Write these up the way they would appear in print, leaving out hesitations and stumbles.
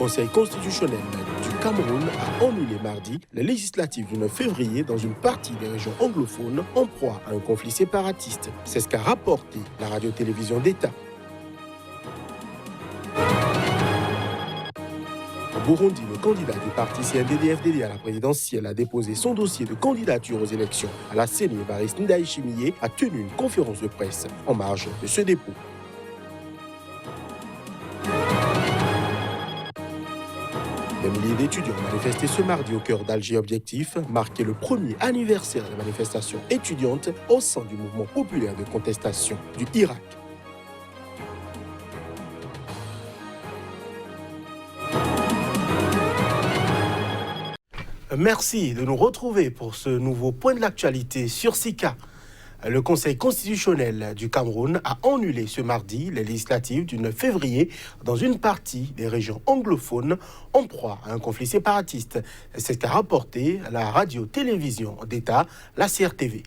Conseil constitutionnel du Cameroun a annulé mardi les législatives du 9 février dans une partie des régions anglophones en proie à un conflit séparatiste. C'est ce qu'a rapporté la radio-télévision d'État. Au Burundi, le candidat du parti CNDD-FDD à la présidentielle a déposé son dossier de candidature aux élections. À la CENI, Évariste Ndayishimiye a tenu une conférence de presse en marge de ce dépôt. Des milliers d'étudiants ont manifesté ce mardi au cœur d'Alger. Objectif, marquer le premier anniversaire des manifestations étudiantes au sein du mouvement populaire de contestation du Irak. Merci de nous retrouver pour ce nouveau point de l'actualité sur SICA. Le Conseil constitutionnel du Cameroun a annulé ce mardi les législatives du 9 février dans une partie des régions anglophones en proie à un conflit séparatiste. C'est ce qu'a rapporté la radio-télévision d'État, la CRTV.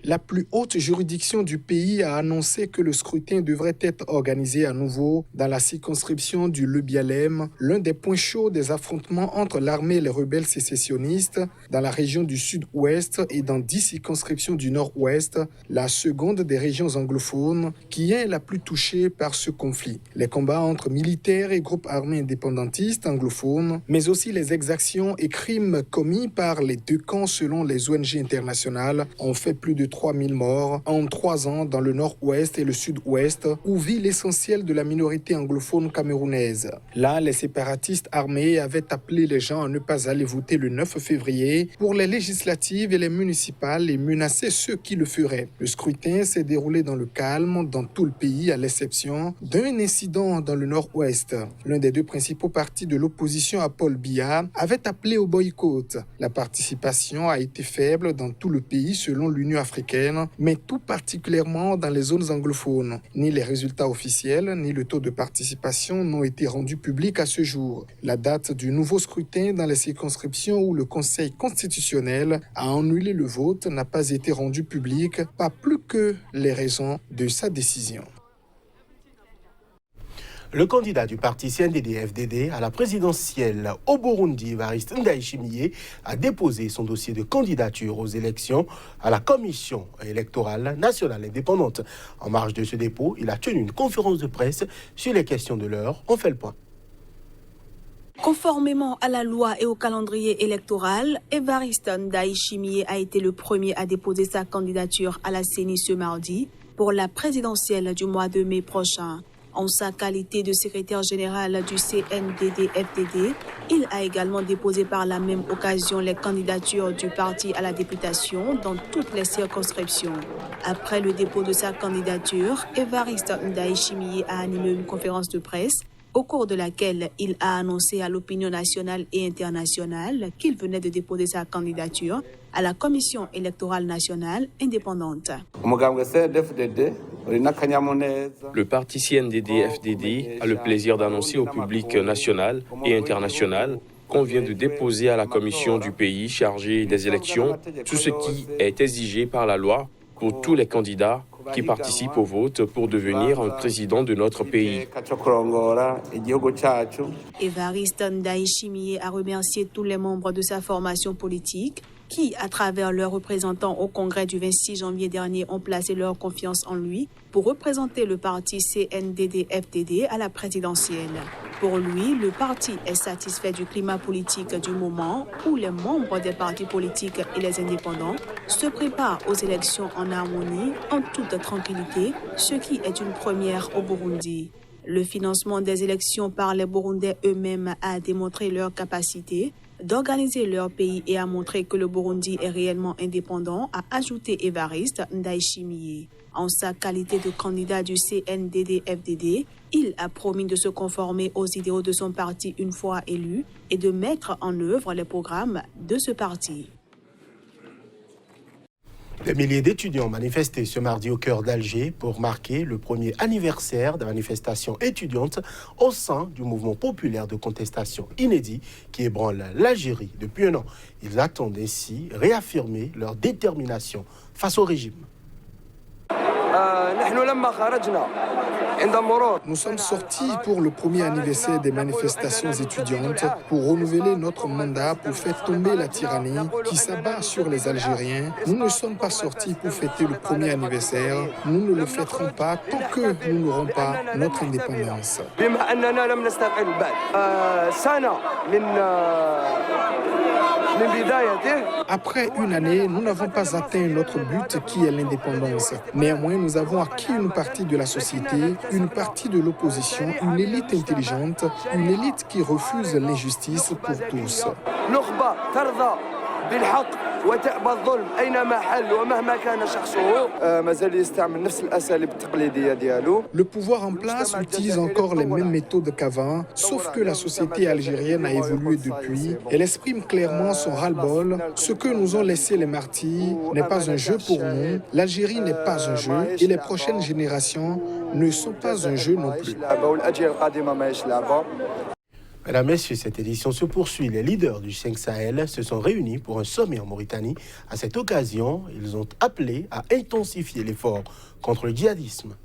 La plus haute juridiction du pays a annoncé que le scrutin devrait être organisé à nouveau dans la circonscription du Le-Bialem, l'un des points chauds des affrontements entre l'armée et les rebelles sécessionnistes dans la région du sud-ouest et dans 10 circonscriptions du nord-ouest, la seconde des régions anglophones qui est la plus touchée par ce conflit. Les combats entre militaires et groupes armés indépendantistes anglophones, mais aussi les exactions et crimes commis par les deux camps selon les ONG internationales, ont fait plus de 3000 morts en 3 ans dans le nord-ouest et le sud-ouest, où vit l'essentiel de la minorité anglophone camerounaise. Là, les séparatistes armés avaient appelé les gens à ne pas aller voter le 9 février pour les législatives et les municipales et menacé ceux qui le feraient. Le scrutin s'est déroulé dans le calme dans tout le pays, à l'exception d'un incident dans le nord-ouest. L'un des deux principaux partis de l'opposition à Paul Biya avait appelé au boycott. La participation a été faible dans tout le pays selon l'Union africaine, mais tout particulièrement dans les zones anglophones. Ni les résultats officiels, ni le taux de participation n'ont été rendus publics à ce jour. La date du nouveau scrutin dans les circonscriptions où le Conseil constitutionnel a annulé le vote n'a pas été rendue publique, pas plus que les raisons de sa décision. Le candidat du parti CNDD-FDD à la présidentielle au Burundi, Évariste Ndayishimiye, a déposé son dossier de candidature aux élections à la Commission électorale nationale indépendante. En marge de ce dépôt, il a tenu une conférence de presse sur les questions de l'heure. On fait le point. Conformément à la loi et au calendrier électoral, Évariste Ndayishimiye a été le premier à déposer sa candidature à la CENI ce mardi pour la présidentielle du mois de mai prochain. En sa qualité de secrétaire général du CNDD-FDD, il a également déposé par la même occasion les candidatures du parti à la députation dans toutes les circonscriptions. Après le dépôt de sa candidature, Évariste Ndayishimiye a animé une conférence de presse au cours de laquelle il a annoncé à l'opinion nationale et internationale qu'il venait de déposer sa candidature à la Commission électorale nationale indépendante. Le parti CNDD-FDD a le plaisir d'annoncer au public national et international qu'on vient de déposer à la commission du pays chargée des élections tout ce qui est exigé par la loi pour tous les candidats qui participent au vote pour devenir un président de notre pays. Évariste Ndayishimiye a remercié tous les membres de sa formation politique qui, à travers leurs représentants au congrès du 26 janvier dernier, ont placé leur confiance en lui pour représenter le parti CNDD-FDD à la présidentielle. Pour lui, le parti est satisfait du climat politique du moment où les membres des partis politiques et les indépendants se préparent aux élections en harmonie, en toute tranquillité, ce qui est une première au Burundi. Le financement des élections par les Burundais eux-mêmes a démontré leur capacité d'organiser leur pays et a montré que le Burundi est réellement indépendant, a ajouté Évariste Ndayishimiye. En sa qualité de candidat du CNDD-FDD, il a promis de se conformer aux idéaux de son parti une fois élu et de mettre en œuvre les programmes de ce parti. Des milliers d'étudiants ont manifesté ce mardi au cœur d'Alger pour marquer le premier anniversaire de manifestations étudiantes au sein du mouvement populaire de contestation inédit qui ébranle l'Algérie depuis un an. Ils attendent ainsi réaffirmer leur détermination face au régime. Nous sommes sortis pour le premier anniversaire des manifestations étudiantes pour renouveler notre mandat pour faire tomber la tyrannie qui s'abat sur les Algériens. Nous ne sommes pas sortis pour fêter le premier anniversaire. Nous ne le fêterons pas tant que nous n'aurons pas notre indépendance. Après une année, nous n'avons pas atteint notre but qui est l'indépendance. Néanmoins, nous avons acquis une partie de la société, une partie de l'opposition, une élite intelligente, une élite qui refuse l'injustice pour tous. Le pouvoir en place utilise encore les mêmes méthodes qu'avant, sauf que la société algérienne a évolué depuis. Elle exprime clairement son ras-le-bol. Ce que nous ont laissé les martyrs n'est pas un jeu pour nous. L'Algérie n'est pas un jeu et les prochaines générations ne sont pas un jeu non plus. Mesdames, Messieurs, cette édition se poursuit. Les leaders du 5 Sahel se sont réunis pour un sommet en Mauritanie. À cette occasion, ils ont appelé à intensifier l'effort contre le djihadisme.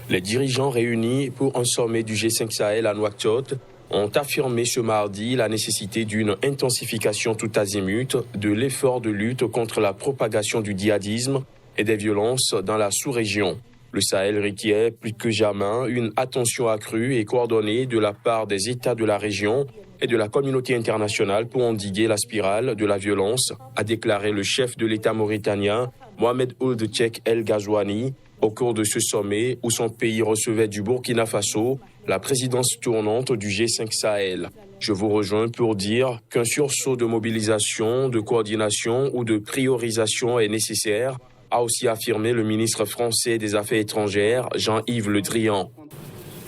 Les dirigeants réunis pour un sommet du G5 Sahel à Nouakchott ont affirmé ce mardi la nécessité d'une intensification tout azimut de l'effort de lutte contre la propagation du djihadisme et des violences dans la sous-région. Le Sahel requiert plus que jamais une attention accrue et coordonnée de la part des États de la région et de la communauté internationale pour endiguer la spirale de la violence, a déclaré le chef de l'État mauritanien, Mohamed Ould Cheikh El Ghazouani, au cours de ce sommet où son pays recevait du Burkina Faso la présidence tournante du G5 Sahel. Je vous rejoins pour dire qu'un sursaut de mobilisation, de coordination ou de priorisation est nécessaire, a aussi affirmé le ministre français des Affaires étrangères, Jean-Yves Le Drian.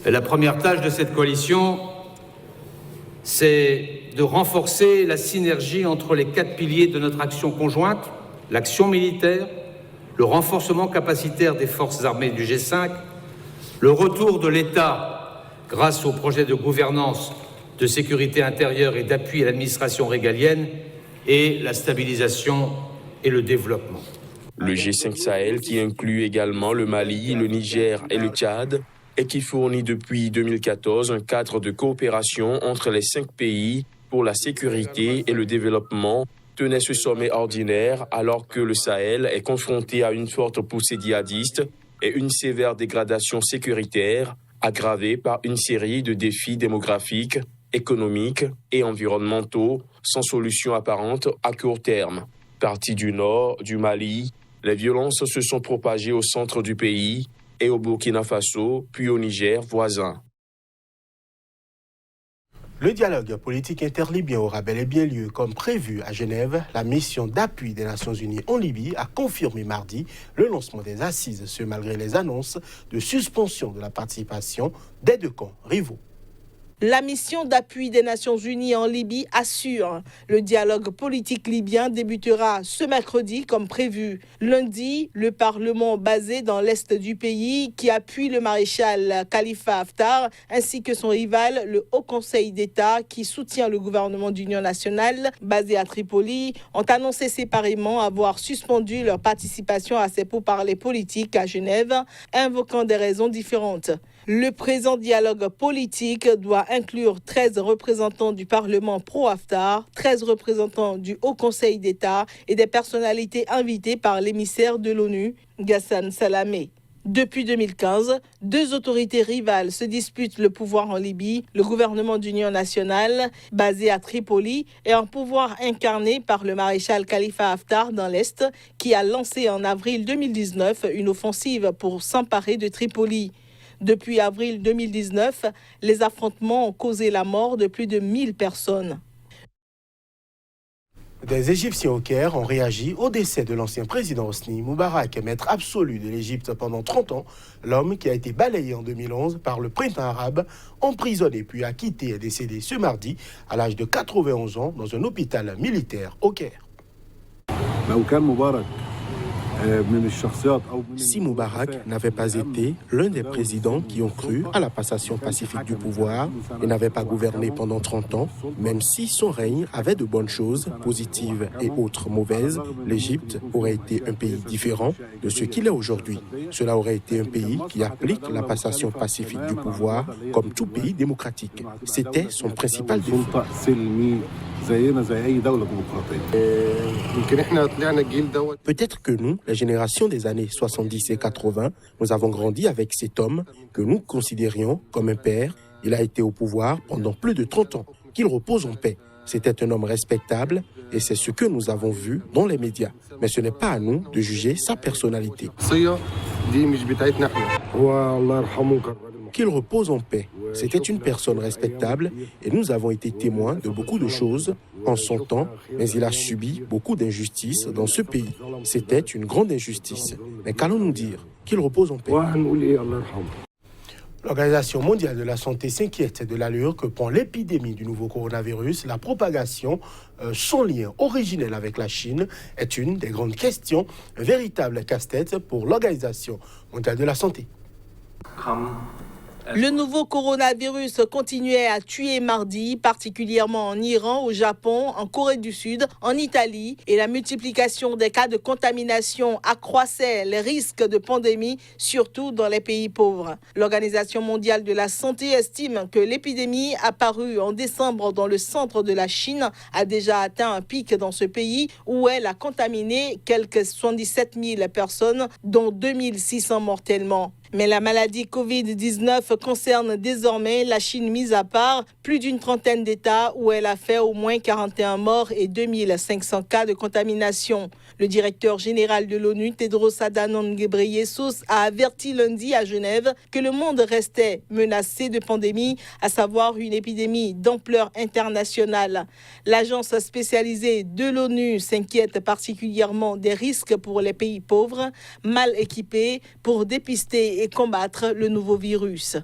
La première tâche de cette coalition, c'est de renforcer la synergie entre les 4 piliers de notre action conjointe, l'action militaire, le renforcement capacitaire des forces armées du G5, le retour de l'État grâce au projet de gouvernance, de sécurité intérieure et d'appui à l'administration régalienne, et la stabilisation et le développement. Le G5 Sahel, qui inclut également le Mali, le Niger et le Tchad, et qui fournit depuis 2014 un cadre de coopération entre les 5 pays pour la sécurité et le développement, tenait ce sommet ordinaire alors que le Sahel est confronté à une forte poussée djihadiste et une sévère dégradation sécuritaire aggravée par une série de défis démographiques, économiques et environnementaux sans solution apparente à court terme. Partie du nord, du Mali, les violences se sont propagées au centre du pays et au Burkina Faso, puis au Niger voisin. Le dialogue politique interlibyen aura bel et bien lieu comme prévu à Genève. La mission d'appui des Nations Unies en Libye a confirmé mardi le lancement des assises, ce malgré les annonces de suspension de la participation des 2 camps rivaux. La mission d'appui des Nations Unies en Libye assure. Le dialogue politique libyen débutera ce mercredi comme prévu. Lundi, le Parlement basé dans l'est du pays qui appuie le maréchal Khalifa Haftar ainsi que son rival, le Haut Conseil d'État qui soutient le gouvernement d'union nationale basé à Tripoli, ont annoncé séparément avoir suspendu leur participation à ces pourparlers politiques à Genève, invoquant des raisons différentes. Le présent dialogue politique doit inclure 13 représentants du Parlement pro-Haftar, 13 représentants du Haut Conseil d'État et des personnalités invitées par l'émissaire de l'ONU, Ghassan Salamé. Depuis 2015, 2 autorités rivales se disputent le pouvoir en Libye, le gouvernement d'union nationale, basé à Tripoli, et un pouvoir incarné par le maréchal Khalifa Haftar dans l'Est, qui a lancé en avril 2019 une offensive pour s'emparer de Tripoli. Depuis avril 2019, les affrontements ont causé la mort de plus de 1000 personnes. Des Égyptiens au Caire ont réagi au décès de l'ancien président Hosni Moubarak, maître absolu de l'Égypte pendant 30 ans, l'homme qui a été balayé en 2011 par le printemps arabe, emprisonné puis acquitté et décédé ce mardi à l'âge de 91 ans dans un hôpital militaire au Caire. Si Moubarak n'avait pas été l'un des présidents qui ont cru à la passation pacifique du pouvoir et n'avait pas gouverné pendant 30 ans, même si son règne avait de bonnes choses, positives et autres mauvaises, l'Égypte aurait été un pays différent de ce qu'il est aujourd'hui. Cela aurait été un pays qui applique la passation pacifique du pouvoir comme tout pays démocratique. C'était son principal défi. Peut-être que nous, la génération des années 70 et 80, nous avons grandi avec cet homme que nous considérions comme un père. Il a été au pouvoir pendant plus de 30 ans. Qu'il repose en paix. C'était un homme respectable et c'est ce que nous avons vu dans les médias. Mais ce n'est pas à nous de juger sa personnalité. Qu'il repose en paix. C'était une personne respectable et nous avons été témoins de beaucoup de choses en son temps, mais il a subi beaucoup d'injustices dans ce pays. C'était une grande injustice. Mais qu'allons-nous dire? Qu'il repose en paix. L'Organisation mondiale de la santé s'inquiète de l'allure que prend l'épidémie du nouveau coronavirus. La propagation, son lien originel avec la Chine, est une des grandes questions, un véritable casse-tête pour l'Organisation mondiale de la santé. Le nouveau coronavirus continuait à tuer mardi, particulièrement en Iran, au Japon, en Corée du Sud, en Italie, et la multiplication des cas de contamination accroissait les risques de pandémie, surtout dans les pays pauvres. L'Organisation mondiale de la santé estime que l'épidémie apparue en décembre dans le centre de la Chine a déjà atteint un pic dans ce pays où elle a contaminé quelques 77 000 personnes, dont 2 600 mortellement. Mais la maladie Covid-19 concerne désormais la Chine mise à part, plus d'une trentaine d'États où elle a fait au moins 41 morts et 2500 cas de contamination. Le directeur général de l'ONU, Tedros Adhanom Ghebreyesus, a averti lundi à Genève que le monde restait menacé de pandémie, à savoir une épidémie d'ampleur internationale. L'agence spécialisée de l'ONU s'inquiète particulièrement des risques pour les pays pauvres, mal équipés pour dépister et combattre le nouveau virus.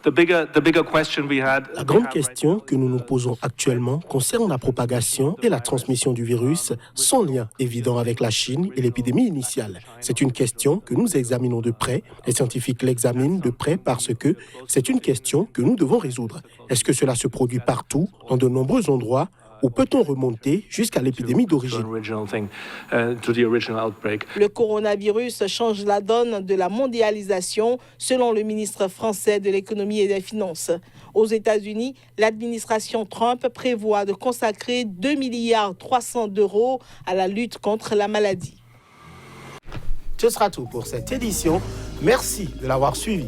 La grande question que nous nous posons actuellement concerne la propagation et la transmission du virus sans lien évident avec la Chine et l'épidémie initiale. C'est une question que nous examinons de près. Les scientifiques l'examinent de près parce que c'est une question que nous devons résoudre. Est-ce que cela se produit partout, dans de nombreux endroits, ou peut-on remonter jusqu'à l'épidémie d'origine? Le coronavirus change la donne de la mondialisation, selon le ministre français de l'économie et des finances. Aux États-Unis, l'administration Trump prévoit de consacrer 2,3 milliards d'euros à la lutte contre la maladie. Ce sera tout pour cette édition. Merci de l'avoir suivi.